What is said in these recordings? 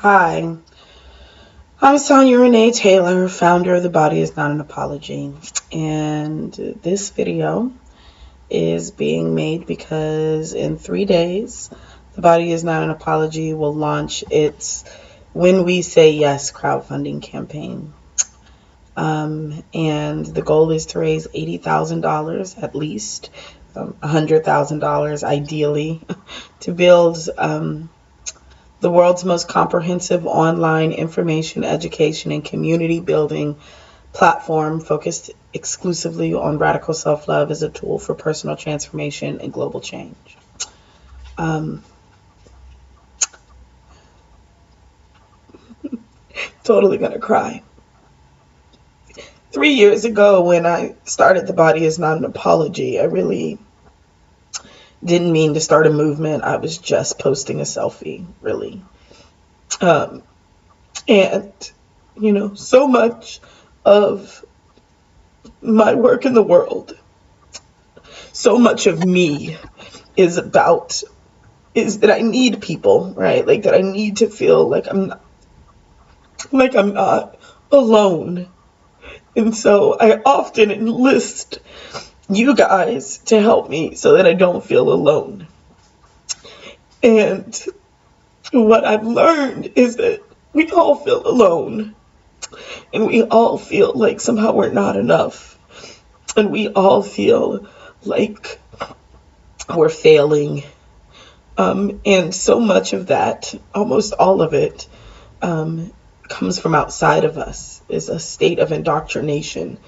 Hi, I'm Sonya Renee Taylor, founder of The Body Is Not an Apology. And this video is being made because in 3 days, The Body Is Not an Apology will launch its When We Say Yes crowdfunding campaign. And the goal is to raise $80,000 at least, $100,000 ideally, to build the world's most comprehensive online information, education, and community building platform focused exclusively on radical self-love as a tool for personal transformation and global change. Totally gonna cry. 3 years ago when I started The Body Is Not an Apology, I really didn't mean to start a movement. I was just posting a selfie, really. And, so much of my work in the world, so much of me is that I need people, right? Like that I need to feel like I'm not alone. And so I often enlist you guys to help me so that I don't feel alone. And what I've learned is that we all feel alone. And we all feel like somehow we're not enough. And we all feel like we're failing. And so much of that, almost all of it, comes from outside of us, is a state of indoctrination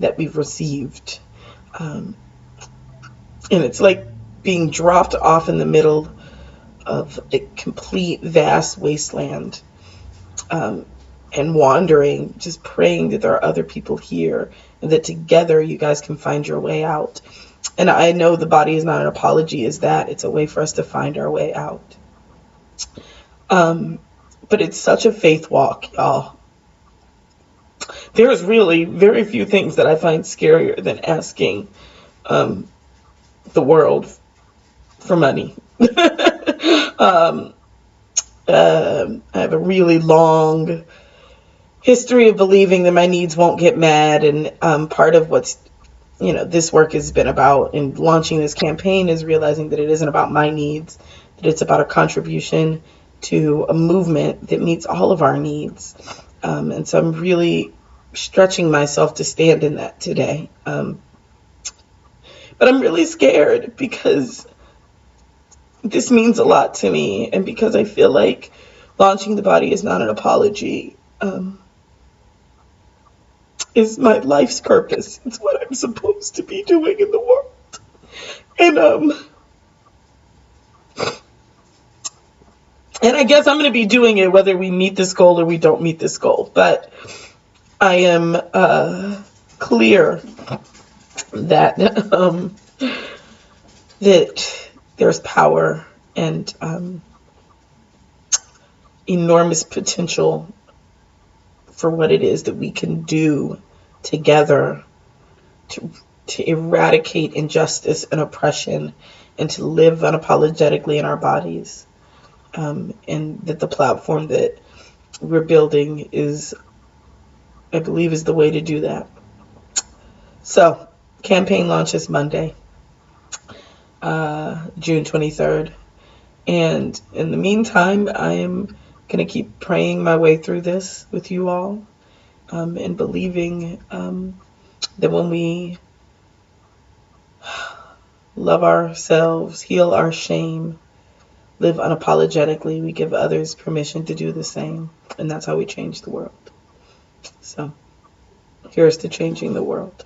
that we've received. And it's like being dropped off in the middle of a complete vast wasteland, and wandering, just praying that there are other people here and that together you guys can find your way out. And I know The Body Is Not an Apology is that. It's a way for us to find our way out. But it's such a faith walk, y'all. There's really very few things that I find scarier than asking the world for money. I have a really long history of believing that my needs won't get mad, and part of what's this work has been about in launching this campaign is realizing that it isn't about my needs, that it's about a contribution to a movement that meets all of our needs. And so I'm really stretching myself to stand in that today. But I'm really scared because this means a lot to me, and because I feel like launching The Body Is Not an Apology is my life's purpose. It's what I'm supposed to be doing in the world. And I guess I'm going to be doing it whether we meet this goal or we don't meet this goal. But I am clear that that there's power and enormous potential for what it is that we can do together to eradicate injustice and oppression and to live unapologetically in our bodies. And that the platform that we're building I believe, is the way to do that. So, campaign launches Monday, June 23rd. And in the meantime, I am going to keep praying my way through this with you all, and believing that when we love ourselves, heal our shame, live unapologetically, we give others permission to do the same. And that's how we change the world. So, here's to changing the world.